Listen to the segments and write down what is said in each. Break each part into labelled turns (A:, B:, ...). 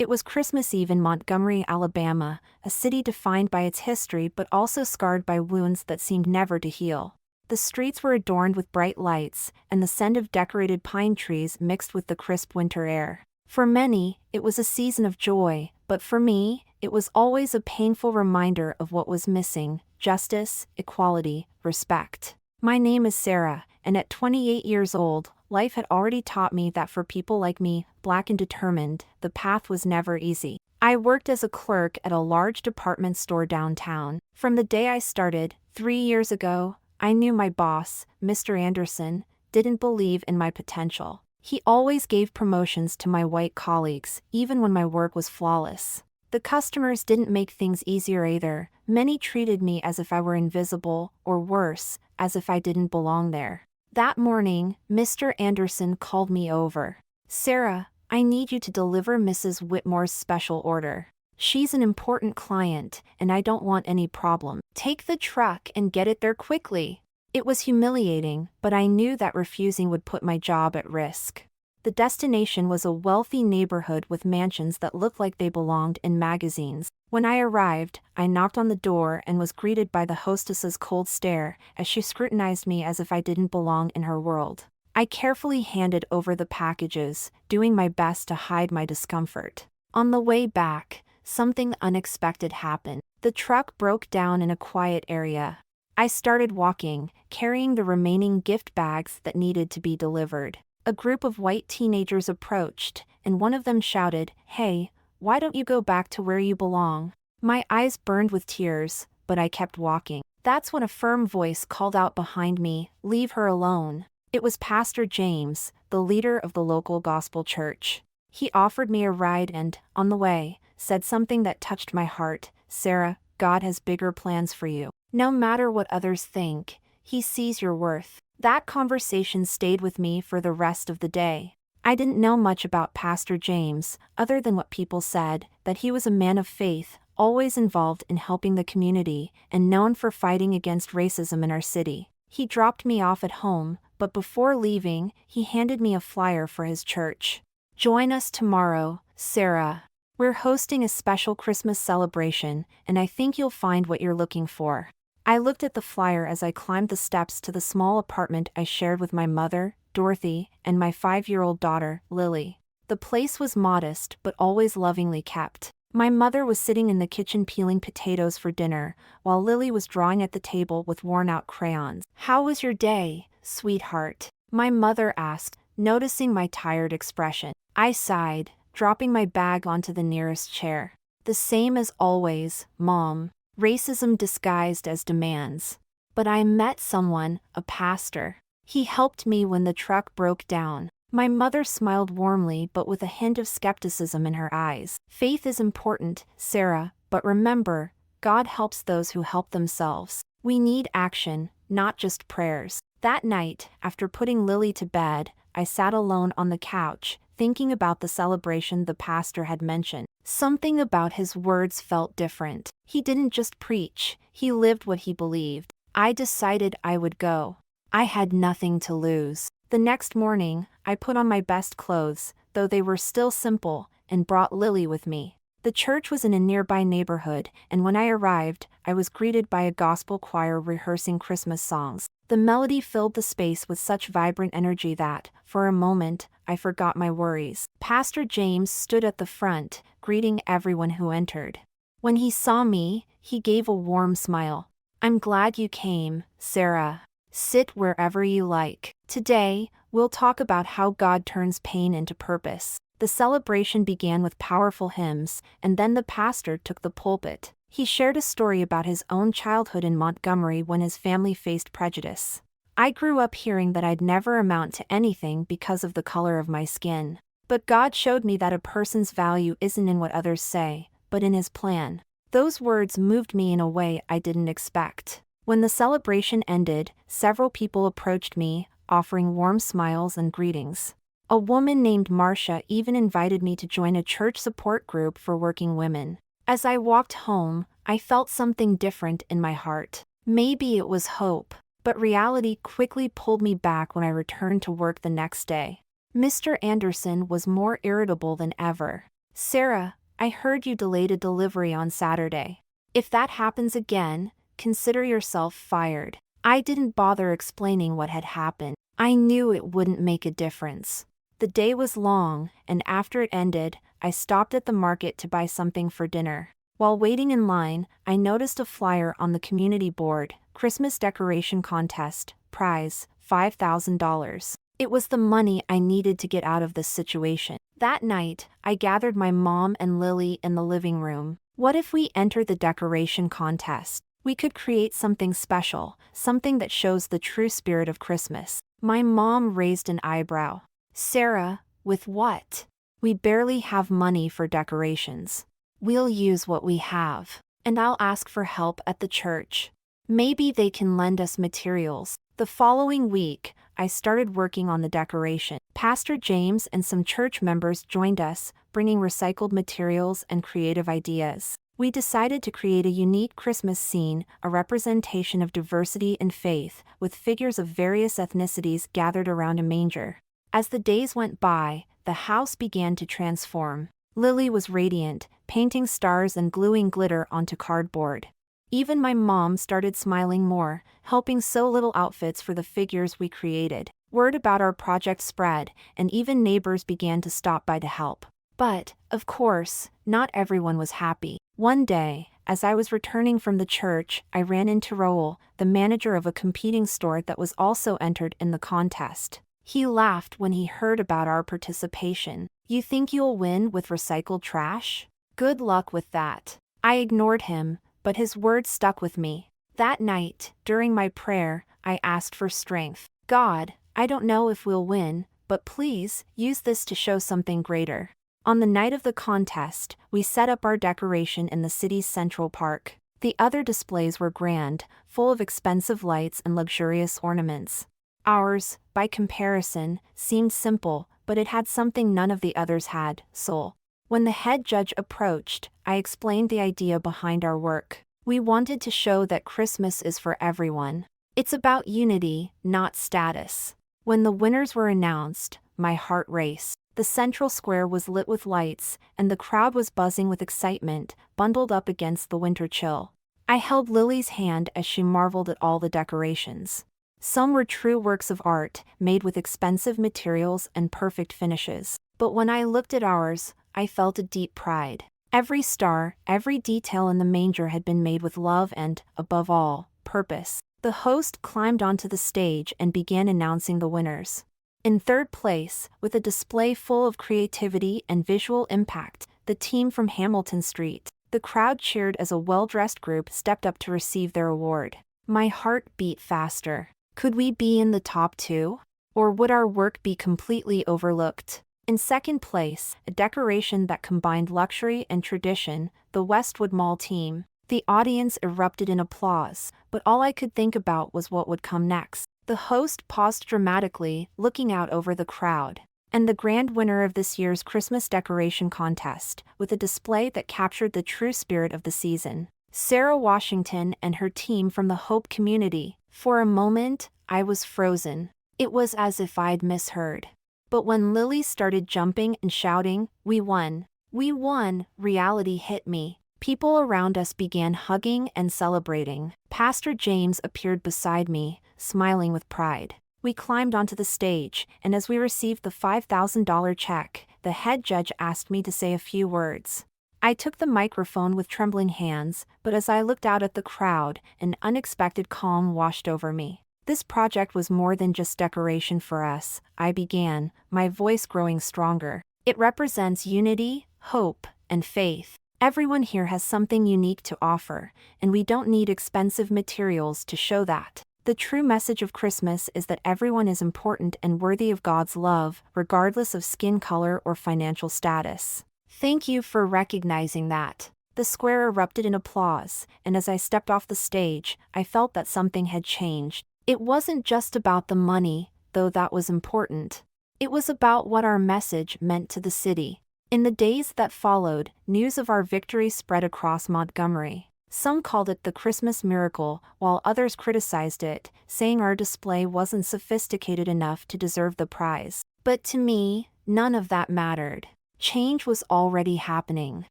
A: It was Christmas Eve in Montgomery, Alabama, a city defined by its history but also scarred by wounds that seemed never to heal. The streets were adorned with bright lights, and the scent of decorated pine trees mixed with the crisp winter air. For many, it was a season of joy, but for me, it was always a painful reminder of what was missing: justice, equality, respect. My name is Sarah, and at 28 years old, life had already taught me that for people like me, black and determined, the path was never easy. I worked as a clerk at a large department store downtown. From the day I started, 3 years ago, I knew my boss, Mr. Anderson, didn't believe in my potential. He always gave promotions to my white colleagues, even when my work was flawless. The customers didn't make things easier either. Many treated me as if I were invisible, or worse, as if I didn't belong there. That morning, Mr. Anderson called me over. "Sarah, I need you to deliver Mrs. Whitmore's special order. She's an important client, and I don't want any problem. Take the truck and get it there quickly." It was humiliating, but I knew that refusing would put my job at risk. The destination was a wealthy neighborhood with mansions that looked like they belonged in magazines. When I arrived, I knocked on the door and was greeted by the hostess's cold stare as she scrutinized me as if I didn't belong in her world. I carefully handed over the packages, doing my best to hide my discomfort. On the way back, something unexpected happened. The truck broke down in a quiet area. I started walking, carrying the remaining gift bags that needed to be delivered. A group of white teenagers approached, and one of them shouted, "Hey, why don't you go back to where you belong?" My eyes burned with tears, but I kept walking. That's when a firm voice called out behind me, "Leave her alone." It was Pastor James, the leader of the local gospel church. He offered me a ride and, on the way, said something that touched my heart: "Sarah, God has bigger plans for you. No matter what others think, He sees your worth." That conversation stayed with me for the rest of the day. I didn't know much about Pastor James, other than what people said, that he was a man of faith, always involved in helping the community, and known for fighting against racism in our city. He dropped me off at home, but before leaving, he handed me a flyer for his church. "Join us tomorrow, Sarah. We're hosting a special Christmas celebration, and I think you'll find what you're looking for." I looked at the flyer as I climbed the steps to the small apartment I shared with my mother, Dorothy, and my 5-year-old daughter, Lily. The place was modest but always lovingly kept. My mother was sitting in the kitchen peeling potatoes for dinner, while Lily was drawing at the table with worn-out crayons. "How was your day, sweetheart?" my mother asked, noticing my tired expression. I sighed, dropping my bag onto the nearest chair. "The same as always, Mom. Racism disguised as demands. But I met someone, a pastor. He helped me when the truck broke down." My mother smiled warmly but with a hint of skepticism in her eyes. "Faith is important, Sarah, but remember, God helps those who help themselves. We need action, not just prayers." That night, after putting Lily to bed, I sat alone on the couch, thinking about the celebration the pastor had mentioned. Something about his words felt different. He didn't just preach, he lived what he believed. I decided I would go. I had nothing to lose. The next morning, I put on my best clothes, though they were still simple, and brought Lily with me. The church was in a nearby neighborhood, and when I arrived, I was greeted by a gospel choir rehearsing Christmas songs. The melody filled the space with such vibrant energy that, for a moment, I forgot my worries. Pastor James stood at the front, greeting everyone who entered. When he saw me, he gave a warm smile. "I'm glad you came, Sarah. Sit wherever you like. Today, we'll talk about how God turns pain into purpose." The celebration began with powerful hymns, and then the pastor took the pulpit. He shared a story about his own childhood in Montgomery when his family faced prejudice. I grew up hearing that I'd never amount to anything because of the color of my skin. But God showed me that a person's value isn't in what others say, but in His plan. Those words moved me in a way I didn't expect. When the celebration ended, several people approached me, offering warm smiles and greetings. A woman named Marcia even invited me to join a church support group for working women. As I walked home, I felt something different in my heart. Maybe it was hope, but reality quickly pulled me back when I returned to work the next day. Mr. Anderson was more irritable than ever. Sarah, I heard you delayed a delivery on Saturday. If that happens again, consider yourself fired. I didn't bother explaining what had happened. I knew it wouldn't make a difference. The day was long, and after it ended, I stopped at the market to buy something for dinner. While waiting in line, I noticed a flyer on the community board: Christmas decoration contest, prize, $5,000. It was the money I needed to get out of this situation. That night, I gathered my mom and Lily in the living room. What if we entered the decoration contest? We could create something special, something that shows the true spirit of Christmas. My mom raised an eyebrow. Sarah, with what? We barely have money for decorations. We'll use what we have. And I'll ask for help at the church. Maybe they can lend us materials. The following week, I started working on the decoration. Pastor James and some church members joined us, bringing recycled materials and creative ideas. We decided to create a unique Christmas scene, a representation of diversity and faith, with figures of various ethnicities gathered around a manger. As the days went by, the house began to transform. Lily was radiant, painting stars and gluing glitter onto cardboard. Even my mom started smiling more, helping sew little outfits for the figures we created. Word about our project spread, and even neighbors began to stop by to help. But, of course, not everyone was happy. One day, as I was returning from the church, I ran into Raul, the manager of a competing store that was also entered in the contest. He laughed when he heard about our participation. "You think you'll win with recycled trash? Good luck with that." I ignored him, but his words stuck with me. That night, during my prayer, I asked for strength. God, I don't know if we'll win, but please, use this to show something greater. On the night of the contest, we set up our decoration in the city's Central Park. The other displays were grand, full of expensive lights and luxurious ornaments. Ours, by comparison, seemed simple, but it had something none of the others had: soul. When the head judge approached, I explained the idea behind our work. We wanted to show that Christmas is for everyone. It's about unity, not status. When the winners were announced, my heart raced. The central square was lit with lights, and the crowd was buzzing with excitement, bundled up against the winter chill. I held Lily's hand as she marveled at all the decorations. Some were true works of art, made with expensive materials and perfect finishes. But when I looked at ours, I felt a deep pride. Every star, every detail in the manger had been made with love and, above all, purpose. The host climbed onto the stage and began announcing the winners. In third place, with a display full of creativity and visual impact, the team from Hamilton Street. The crowd cheered as a well-dressed group stepped up to receive their award. My heart beat faster. Could we be in the top two? Or would our work be completely overlooked? In second place, a decoration that combined luxury and tradition, the Westwood Mall team. The audience erupted in applause, but all I could think about was what would come next. The host paused dramatically, looking out over the crowd. And the grand winner of this year's Christmas decoration contest, with a display that captured the true spirit of the season. Sarah Washington and her team from the Hope community. For a moment, I was frozen. It was as if I'd misheard. But when Lily started jumping and shouting, "We won! We won!" reality hit me. People around us began hugging and celebrating. Pastor James appeared beside me, smiling with pride. We climbed onto the stage, and as we received the $5,000 check, the head judge asked me to say a few words. I took the microphone with trembling hands, but as I looked out at the crowd, an unexpected calm washed over me. This project was more than just decoration for us, I began, my voice growing stronger. It represents unity, hope, and faith. Everyone here has something unique to offer, and we don't need expensive materials to show that. The true message of Christmas is that everyone is important and worthy of God's love, regardless of skin color or financial status. Thank you for recognizing that. The square erupted in applause, and as I stepped off the stage, I felt that something had changed. It wasn't just about the money, though that was important. It was about what our message meant to the city. In the days that followed, news of our victory spread across Montgomery. Some called it the Christmas miracle, while others criticized it, saying our display wasn't sophisticated enough to deserve the prize. But to me, none of that mattered. Change was already happening.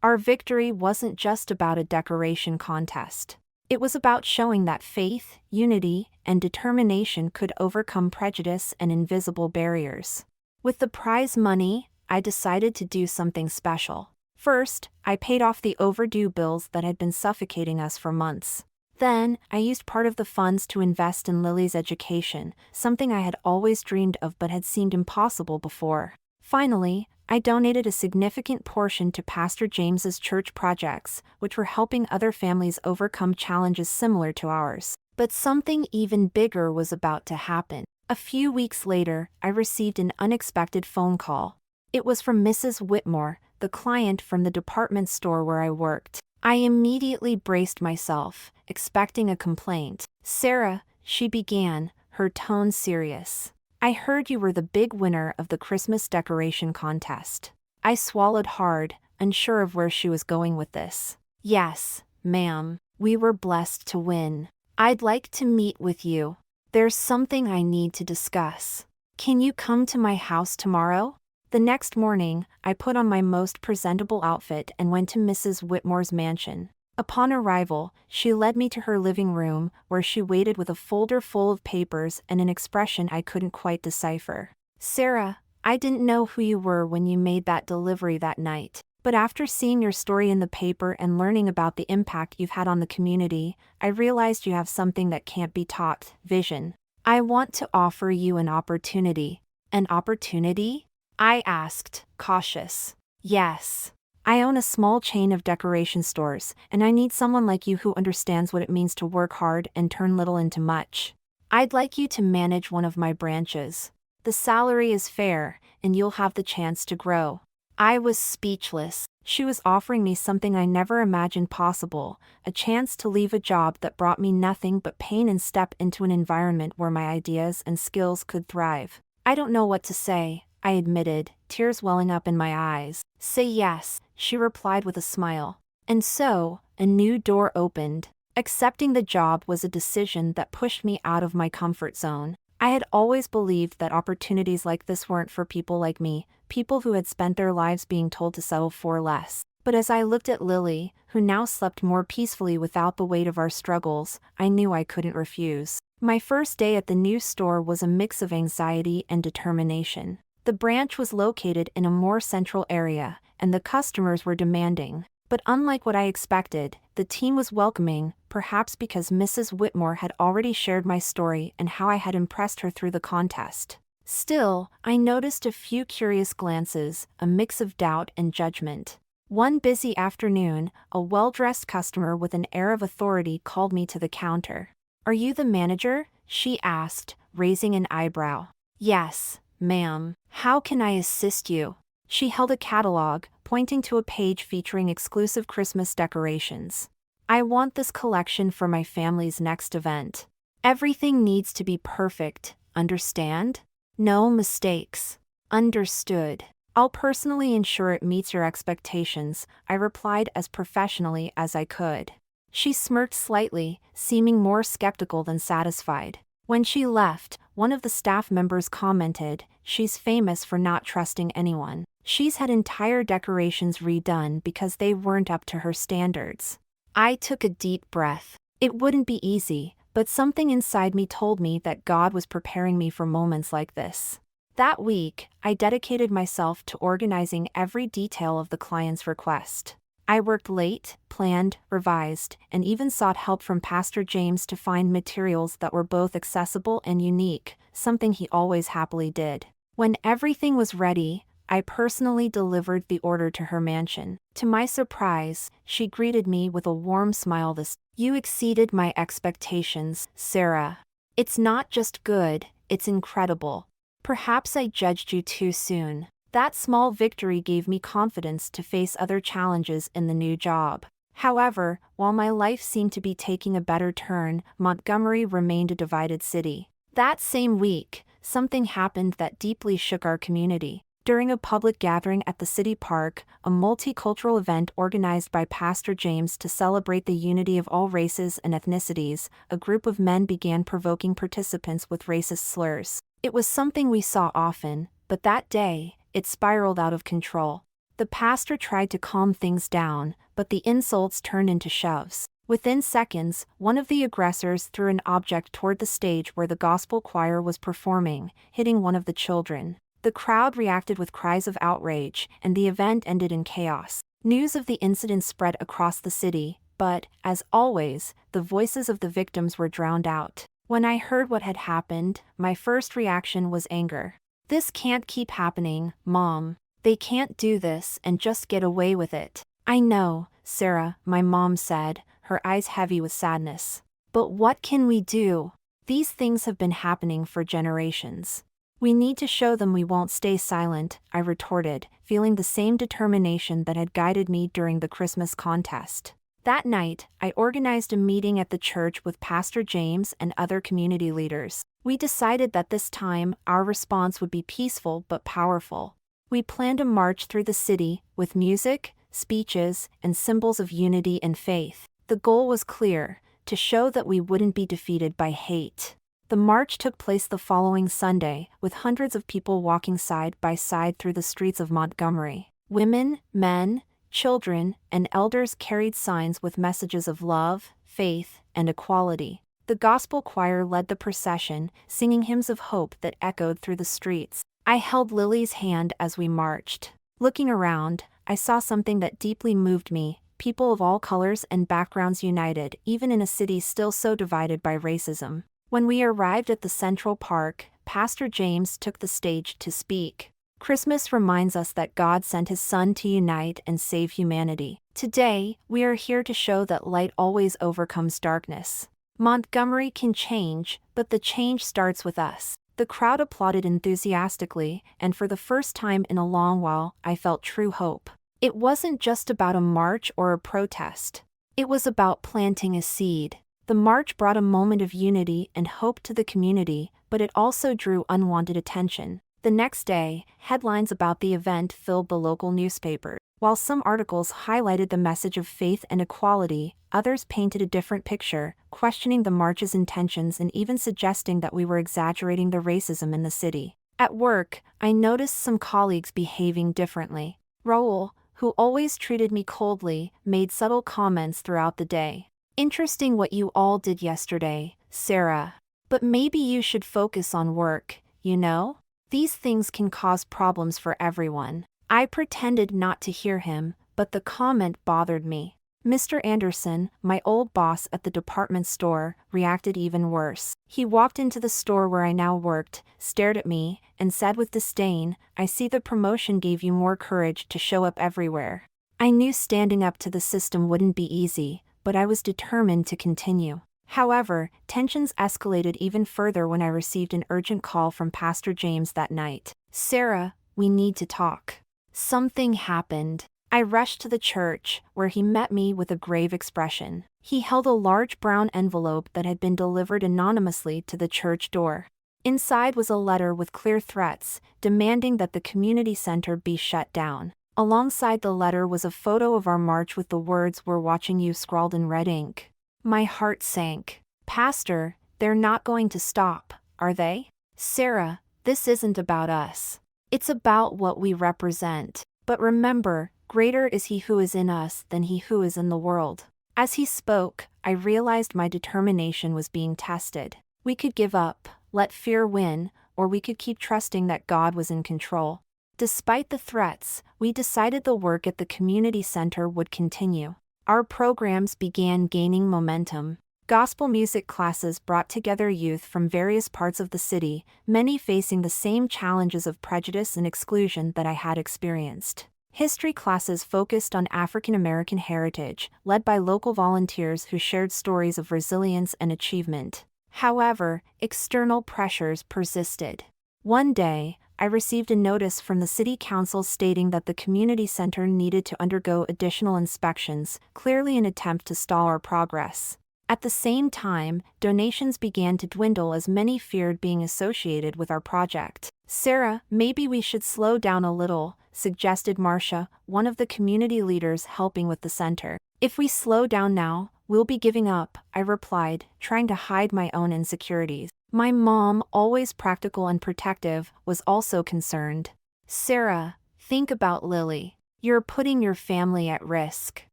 A: Our victory wasn't just about a decoration contest. It was about showing that faith, unity, and determination could overcome prejudice and invisible barriers. With the prize money, I decided to do something special. First, I paid off the overdue bills that had been suffocating us for months. Then, I used part of the funds to invest in Lily's education, something I had always dreamed of but had seemed impossible before. Finally, I donated a significant portion to Pastor James's church projects, which were helping other families overcome challenges similar to ours. But something even bigger was about to happen. A few weeks later, I received an unexpected phone call. It was from Mrs. Whitmore, the client from the department store where I worked. I immediately braced myself, expecting a complaint. "Sarah," she began, her tone serious. "I heard you were the big winner of the Christmas decoration contest." I swallowed hard, unsure of where she was going with this. "Yes, ma'am, we were blessed to win. I'd like to meet with you. There's something I need to discuss. Can you come to my house tomorrow?" The next morning, I put on my most presentable outfit and went to Mrs. Whitmore's mansion. Upon arrival, she led me to her living room, where she waited with a folder full of papers and an expression I couldn't quite decipher. "Sarah, I didn't know who you were when you made that delivery that night. But after seeing your story in the paper and learning about the impact you've had on the community, I realized you have something that can't be taught: vision. I want to offer you an opportunity." "An opportunity?" I asked, cautious. "Yes. I own a small chain of decoration stores, and I need someone like you who understands what it means to work hard and turn little into much. I'd like you to manage one of my branches. The salary is fair, and you'll have the chance to grow." I was speechless. She was offering me something I never imagined possible, a chance to leave a job that brought me nothing but pain and step into an environment where my ideas and skills could thrive. "I don't know what to say," I admitted, tears welling up in my eyes. "Say yes," she replied with a smile. And so, a new door opened. Accepting the job was a decision that pushed me out of my comfort zone. I had always believed that opportunities like this weren't for people like me, people who had spent their lives being told to settle for less. But as I looked at Lily, who now slept more peacefully without the weight of our struggles, I knew I couldn't refuse. My first day at the new store was a mix of anxiety and determination. The branch was located in a more central area, and the customers were demanding. But unlike what I expected, the team was welcoming, perhaps because Mrs. Whitmore had already shared my story and how I had impressed her through the contest. Still, I noticed a few curious glances, a mix of doubt and judgment. One busy afternoon, a well-dressed customer with an air of authority called me to the counter. "Are you the manager?" she asked, raising an eyebrow. "Yes, ma'am. How can I assist you?" She held a catalog, pointing to a page featuring exclusive Christmas decorations. "I want this collection for my family's next event. Everything needs to be perfect, understand? No mistakes." "Understood. I'll personally ensure it meets your expectations," I replied as professionally as I could. She smirked slightly, seeming more skeptical than satisfied. When she left, one of the staff members commented, "She's famous for not trusting anyone. She's had entire decorations redone because they weren't up to her standards." I took a deep breath. It wouldn't be easy, but something inside me told me that God was preparing me for moments like this. That week, I dedicated myself to organizing every detail of the client's request. I worked late, planned, revised, and even sought help from Pastor James to find materials that were both accessible and unique, something he always happily did. When everything was ready, I personally delivered the order to her mansion. To my surprise, she greeted me with a warm smile. "You exceeded my expectations, Sarah. It's not just good, it's incredible. Perhaps I judged you too soon." That small victory gave me confidence to face other challenges in the new job. However, while my life seemed to be taking a better turn, Montgomery remained a divided city. That same week, something happened that deeply shook our community. During a public gathering at the city park, a multicultural event organized by Pastor James to celebrate the unity of all races and ethnicities, a group of men began provoking participants with racist slurs. It was something we saw often, but that day, it spiraled out of control. The pastor tried to calm things down, but the insults turned into shoves. Within seconds, one of the aggressors threw an object toward the stage where the gospel choir was performing, hitting one of the children. The crowd reacted with cries of outrage, and the event ended in chaos. News of the incident spread across the city, but, as always, the voices of the victims were drowned out. When I heard what had happened, my first reaction was anger. This can't keep happening, Mom. They can't do this and just get away with it. I know, Sarah, my mom said, her eyes heavy with sadness. But what can we do? These things have been happening for generations. We need to show them we won't stay silent, I retorted, feeling the same determination that had guided me during the Christmas contest. That night, I organized a meeting at the church with Pastor James and other community leaders. We decided that this time, our response would be peaceful but powerful. We planned a march through the city, with music, speeches, and symbols of unity and faith. The goal was clear: to show that we wouldn't be defeated by hate. The march took place the following Sunday, with hundreds of people walking side by side through the streets of Montgomery. Women, men, children, and elders carried signs with messages of love, faith, and equality. The gospel choir led the procession, singing hymns of hope that echoed through the streets. I held Lily's hand as we marched. Looking around, I saw something that deeply moved me: people of all colors and backgrounds united, even in a city still so divided by racism. When we arrived at the Central Park, Pastor James took the stage to speak. Christmas reminds us that God sent His Son to unite and save humanity. Today, we are here to show that light always overcomes darkness. Montgomery can change, but the change starts with us. The crowd applauded enthusiastically, and for the first time in a long while, I felt true hope. It wasn't just about a march or a protest. It was about planting a seed. The march brought a moment of unity and hope to the community, but it also drew unwanted attention. The next day, headlines about the event filled the local newspaper. While some articles highlighted the message of faith and equality, others painted a different picture, questioning the march's intentions and even suggesting that we were exaggerating the racism in the city. At work, I noticed some colleagues behaving differently. Raul, who always treated me coldly, made subtle comments throughout the day. Interesting what you all did yesterday, Sarah. But maybe you should focus on work, you know? These things can cause problems for everyone. I pretended not to hear him, but the comment bothered me. Mr. Anderson, my old boss at the department store, reacted even worse. He walked into the store where I now worked, stared at me, and said with disdain, "I see the promotion gave you more courage to show up everywhere." I knew standing up to the system wouldn't be easy, but I was determined to continue. However, tensions escalated even further when I received an urgent call from Pastor James that night. "Sarah, we need to talk." Something happened. I rushed to the church, where he met me with a grave expression. He held a large brown envelope that had been delivered anonymously to the church door. Inside was a letter with clear threats, demanding that the community center be shut down. Alongside the letter was a photo of our march with the words "We're watching you" scrawled in red ink. My heart sank. "Pastor, they're not going to stop, are they?" "Sarah, this isn't about us. It's about what we represent. But remember, greater is He who is in us than he who is in the world." As he spoke, I realized my determination was being tested. We could give up, let fear win, or we could keep trusting that God was in control. Despite the threats, we decided the work at the community center would continue. Our programs began gaining momentum. Gospel music classes brought together youth from various parts of the city, many facing the same challenges of prejudice and exclusion that I had experienced. History classes focused on African American heritage, led by local volunteers who shared stories of resilience and achievement. However, external pressures persisted. One day, I received a notice from the city council stating that the community center needed to undergo additional inspections, clearly an attempt to stall our progress. At the same time, donations began to dwindle as many feared being associated with our project. "Sarah, maybe we should slow down a little," suggested Marcia, one of the community leaders helping with the center. "If we slow down now, we'll be giving up," I replied, trying to hide my own insecurities. My mom, always practical and protective, was also concerned. "Sarah, think about Lily. You're putting your family at risk.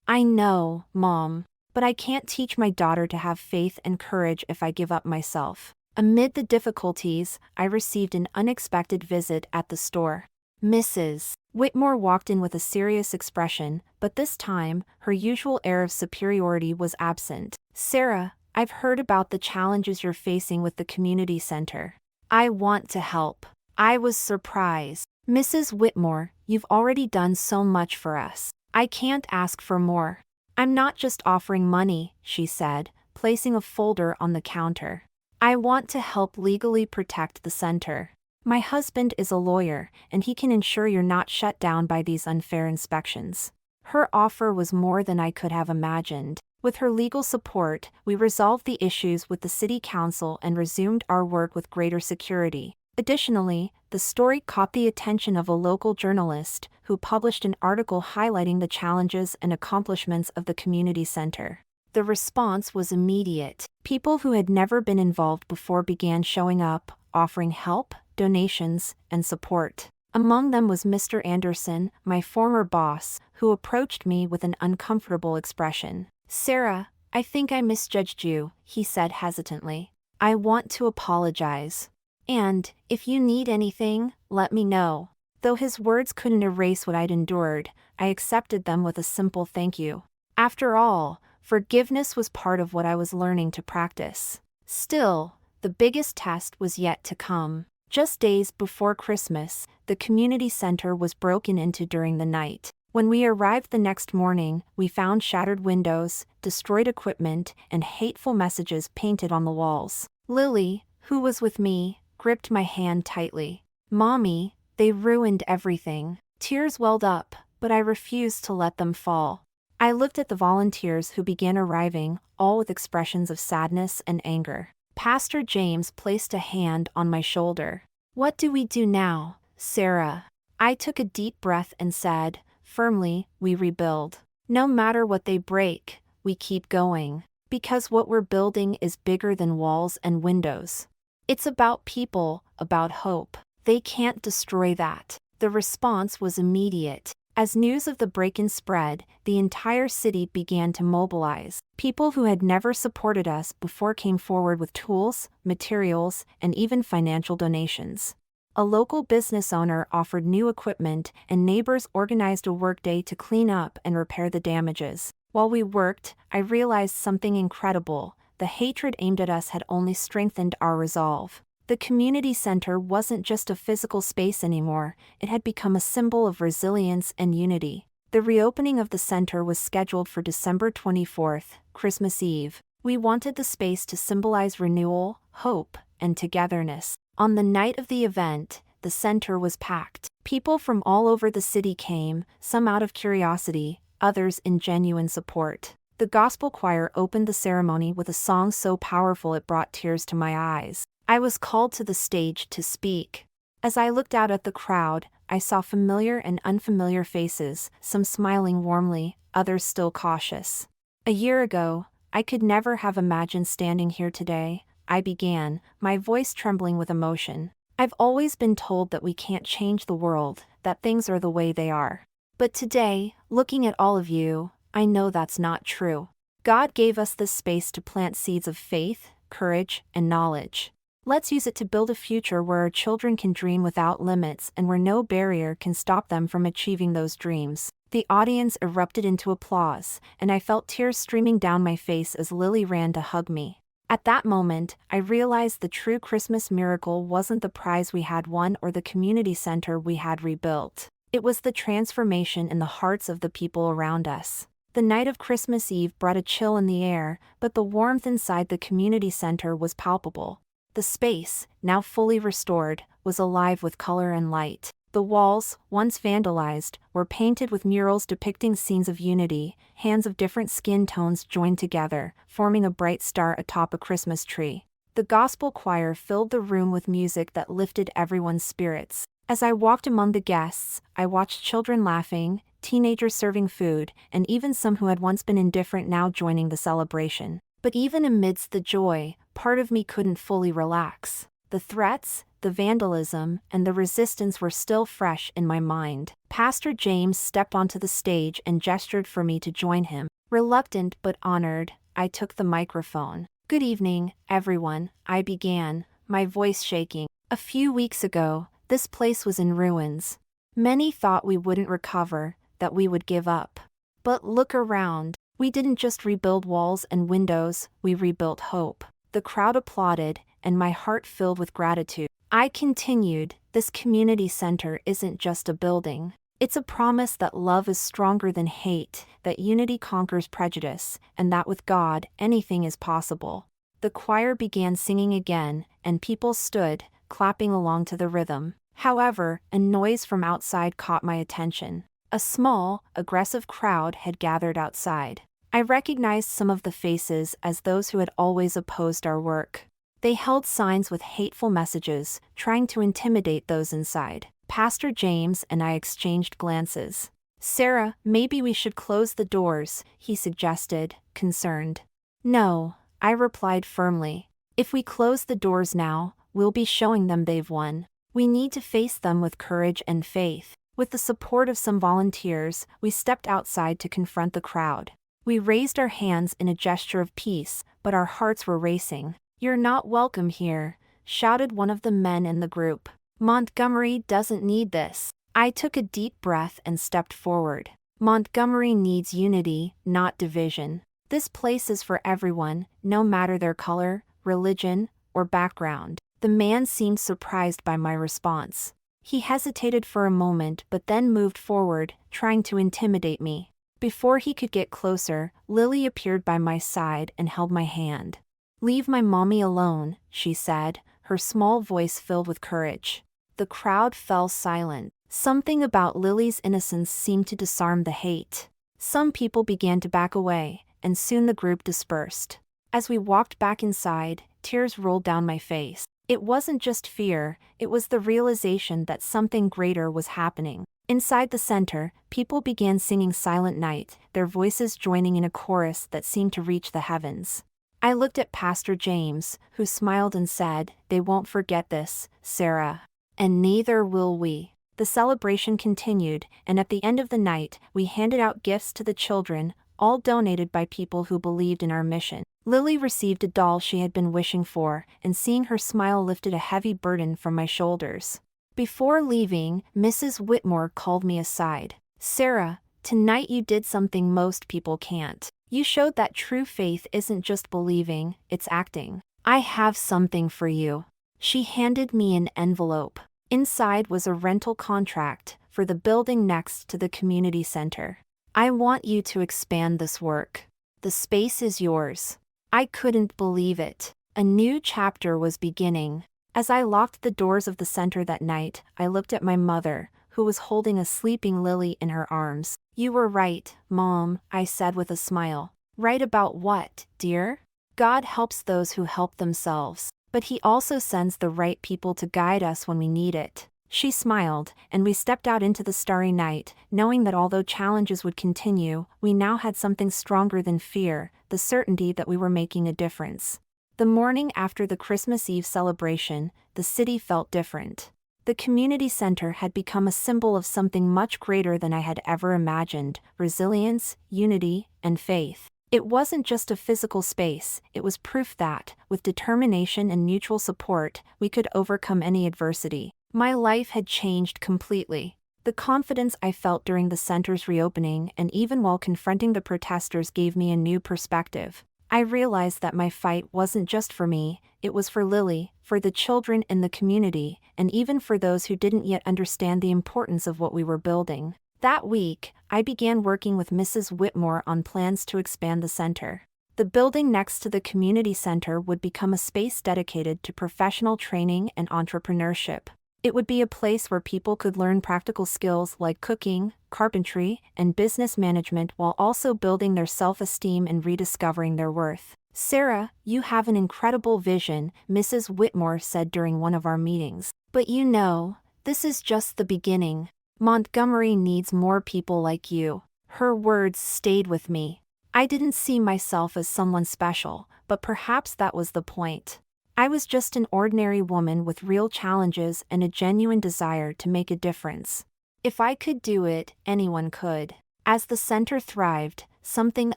A: I know, Mom, but I can't teach my daughter to have faith and courage if I give up myself. Amid the difficulties, I received an unexpected visit at the store. Mrs. Whitmore walked in with a serious expression, but this time, her usual air of superiority was absent. Sarah, I've heard about the challenges you're facing with the community center. I want to help. I was surprised. Mrs. Whitmore, you've already done so much for us. I can't ask for more. I'm not just offering money, she said, placing a folder on the counter. I want to help legally protect the center. My husband is a lawyer, and he can ensure you're not shut down by these unfair inspections. Her offer was more than I could have imagined. With her legal support, we resolved the issues with the city council and resumed our work with greater security. Additionally, the story caught the attention of a local journalist, who published an article highlighting the challenges and accomplishments of the community center. The response was immediate. People who had never been involved before began showing up, offering help, donations, and support. Among them was Mr. Anderson, my former boss, who approached me with an uncomfortable expression. Sarah, I think I misjudged you, he said hesitantly. I want to apologize. And, if you need anything, let me know. Though his words couldn't erase what I'd endured, I accepted them with a simple thank you. After all, forgiveness was part of what I was learning to practice. Still, the biggest test was yet to come. Just days before Christmas, the community center was broken into during the night. When we arrived the next morning, we found shattered windows, destroyed equipment, and hateful messages painted on the walls. Lily, who was with me, gripped my hand tightly. Mommy, they ruined everything. Tears welled up, but I refused to let them fall. I looked at the volunteers who began arriving, all with expressions of sadness and anger. Pastor James placed a hand on my shoulder. What do we do now, Sarah? I took a deep breath and said, firmly, we rebuild. No matter what they break, we keep going. Because what we're building is bigger than walls and windows. It's about people, about hope. They can't destroy that. The response was immediate. As news of the break-in spread, the entire city began to mobilize. People who had never supported us before came forward with tools, materials, and even financial donations. A local business owner offered new equipment, and neighbors organized a workday to clean up and repair the damages. While we worked, I realized something incredible. The hatred aimed at us had only strengthened our resolve. The community center wasn't just a physical space anymore, it had become a symbol of resilience and unity. The reopening of the center was scheduled for December 24th, Christmas Eve. We wanted the space to symbolize renewal, hope, and togetherness. On the night of the event, the center was packed. People from all over the city came, some out of curiosity, others in genuine support. The gospel choir opened the ceremony with a song so powerful it brought tears to my eyes. I was called to the stage to speak. As I looked out at the crowd, I saw familiar and unfamiliar faces, some smiling warmly, others still cautious. A year ago, I could never have imagined standing here today, I began, my voice trembling with emotion. I've always been told that we can't change the world, that things are the way they are. But today, looking at all of you, I know that's not true. God gave us this space to plant seeds of faith, courage, and knowledge. Let's use it to build a future where our children can dream without limits and where no barrier can stop them from achieving those dreams. The audience erupted into applause, and I felt tears streaming down my face as Lily ran to hug me. At that moment, I realized the true Christmas miracle wasn't the prize we had won or the community center we had rebuilt. It was the transformation in the hearts of the people around us. The night of Christmas Eve brought a chill in the air, but the warmth inside the community center was palpable. The space, now fully restored, was alive with color and light. The walls, once vandalized, were painted with murals depicting scenes of unity, hands of different skin tones joined together, forming a bright star atop a Christmas tree. The gospel choir filled the room with music that lifted everyone's spirits. As I walked among the guests, I watched children laughing, teenagers serving food, and even some who had once been indifferent now joining the celebration. But even amidst the joy, part of me couldn't fully relax. The threats, the vandalism, and the resistance were still fresh in my mind. Pastor James stepped onto the stage and gestured for me to join him. Reluctant but honored, I took the microphone. "Good evening, everyone," I began, my voice shaking. "A few weeks ago, this place was in ruins. Many thought we wouldn't recover, that we would give up. But look around. We didn't just rebuild walls and windows, we rebuilt hope." The crowd applauded, and my heart filled with gratitude. I continued, "This community center isn't just a building. It's a promise that love is stronger than hate, that unity conquers prejudice, and that with God, anything is possible." The choir began singing again, and people stood, clapping along to the rhythm. However, a noise from outside caught my attention. A small, aggressive crowd had gathered outside. I recognized some of the faces as those who had always opposed our work. They held signs with hateful messages, trying to intimidate those inside. Pastor James and I exchanged glances. "Sarah, maybe we should close the doors," he suggested, concerned. "No," I replied firmly. "If we close the doors now, we'll be showing them they've won. We need to face them with courage and faith." With the support of some volunteers, we stepped outside to confront the crowd. We raised our hands in a gesture of peace, but our hearts were racing. "You're not welcome here," shouted one of the men in the group. "Montgomery doesn't need this." I took a deep breath and stepped forward. Montgomery needs unity, not division. This place is for everyone, no matter their color, religion, or background. The man seemed surprised by my response. He hesitated for a moment but then moved forward, trying to intimidate me. Before he could get closer, Lily appeared by my side and held my hand. "Leave my mommy alone," she said, her small voice filled with courage. The crowd fell silent. Something about Lily's innocence seemed to disarm the hate. Some people began to back away, and soon the group dispersed. As we walked back inside, tears rolled down my face. It wasn't just fear, it was the realization that something greater was happening. Inside the center, people began singing Silent Night, their voices joining in a chorus that seemed to reach the heavens. I looked at Pastor James, who smiled and said, "They won't forget this, Sarah. And neither will we." The celebration continued, and at the end of the night, we handed out gifts to the children, all donated by people who believed in our mission. Lily received a doll she had been wishing for, and seeing her smile lifted a heavy burden from my shoulders. Before leaving, Mrs. Whitmore called me aside. "Sarah, tonight you did something most people can't. You showed that true faith isn't just believing, it's acting. I have something for you." She handed me an envelope. Inside was a rental contract for the building next to the community center. "I want you to expand this work. The space is yours." I couldn't believe it. A new chapter was beginning. As I locked the doors of the center that night, I looked at my mother, who was holding a sleeping Lily in her arms. "You were right, Mom," I said with a smile. "Right about what, dear?" "God helps those who help themselves, but He also sends the right people to guide us when we need it." She smiled, and we stepped out into the starry night, knowing that although challenges would continue, we now had something stronger than fear, the certainty that we were making a difference. The morning after the Christmas Eve celebration, the city felt different. The community center had become a symbol of something much greater than I had ever imagined: resilience, unity, and faith. It wasn't just a physical space, it was proof that, with determination and mutual support, we could overcome any adversity. My life had changed completely. The confidence I felt during the center's reopening and even while confronting the protesters gave me a new perspective. I realized that my fight wasn't just for me, it was for Lily, for the children in the community, and even for those who didn't yet understand the importance of what we were building. That week, I began working with Mrs. Whitmore on plans to expand the center. The building next to the community center would become a space dedicated to professional training and entrepreneurship. It would be a place where people could learn practical skills like cooking, carpentry, and business management while also building their self-esteem and rediscovering their worth. "Sarah, you have an incredible vision," Mrs. Whitmore said during one of our meetings. "But you know, this is just the beginning. Montgomery needs more people like you." Her words stayed with me. I didn't see myself as someone special, but perhaps that was the point. I was just an ordinary woman with real challenges and a genuine desire to make a difference. If I could do it, anyone could. As the center thrived, something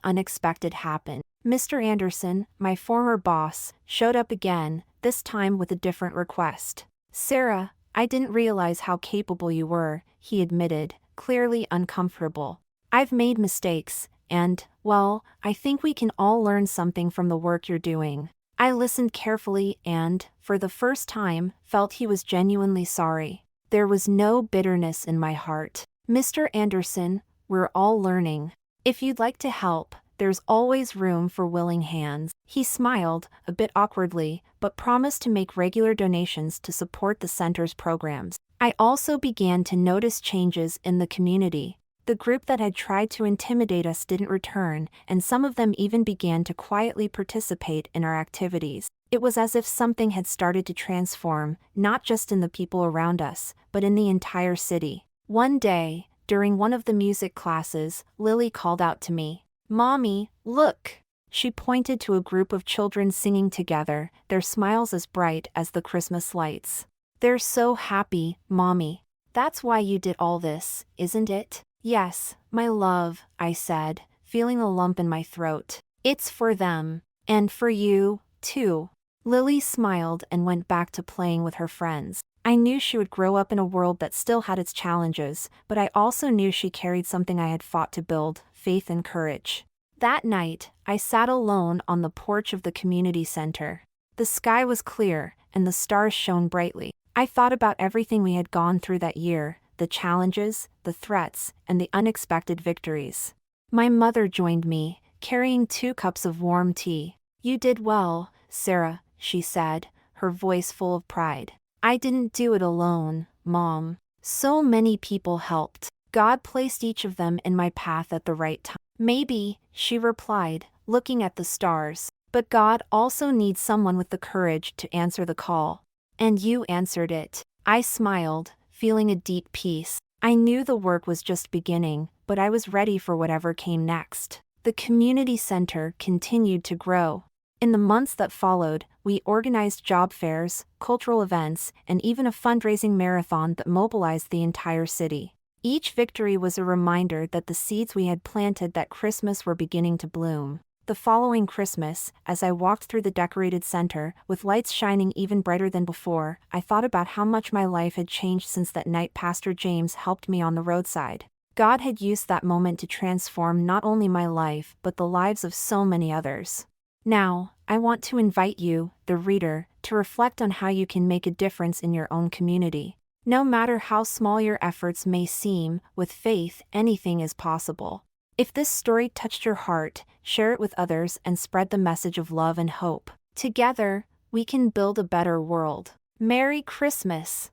A: unexpected happened. Mr. Anderson, my former boss, showed up again, this time with a different request. "Sarah, I didn't realize how capable you were," he admitted, clearly uncomfortable. "I've made mistakes, and, well, I think we can all learn something from the work you're doing." I listened carefully and, for the first time, felt he was genuinely sorry. There was no bitterness in my heart. "Mr. Anderson, we're all learning. If you'd like to help, there's always room for willing hands." He smiled, a bit awkwardly, but promised to make regular donations to support the center's programs. I also began to notice changes in the community. The group that had tried to intimidate us didn't return, and some of them even began to quietly participate in our activities. It was as if something had started to transform, not just in the people around us, but in the entire city. One day, during one of the music classes, Lily called out to me, "Mommy, look!" She pointed to a group of children singing together, their smiles as bright as the Christmas lights. "They're so happy, Mommy. That's why you did all this, isn't it?" "Yes, my love," I said, feeling a lump in my throat. "It's for them. And for you, too." Lily smiled and went back to playing with her friends. I knew she would grow up in a world that still had its challenges, but I also knew she carried something I had fought to build: faith and courage. That night, I sat alone on the porch of the community center. The sky was clear, and the stars shone brightly. I thought about everything we had gone through that year: the challenges, the threats, and the unexpected victories. My mother joined me, carrying 2 cups of warm tea. "You did well, Sarah," she said, her voice full of pride. "I didn't do it alone, Mom. So many people helped. God placed each of them in my path at the right time." "Maybe," she replied, looking at the stars, "but God also needs someone with the courage to answer the call. And you answered it." I smiled, feeling a deep peace. I knew the work was just beginning, but I was ready for whatever came next. The community center continued to grow. In the months that followed, we organized job fairs, cultural events, and even a fundraising marathon that mobilized the entire city. Each victory was a reminder that the seeds we had planted that Christmas were beginning to bloom. The following Christmas, as I walked through the decorated center, with lights shining even brighter than before, I thought about how much my life had changed since that night Pastor James helped me on the roadside. God had used that moment to transform not only my life but the lives of so many others. Now, I want to invite you, the reader, to reflect on how you can make a difference in your own community. No matter how small your efforts may seem, with faith, anything is possible. If this story touched your heart, share it with others and spread the message of love and hope. Together, we can build a better world. Merry Christmas!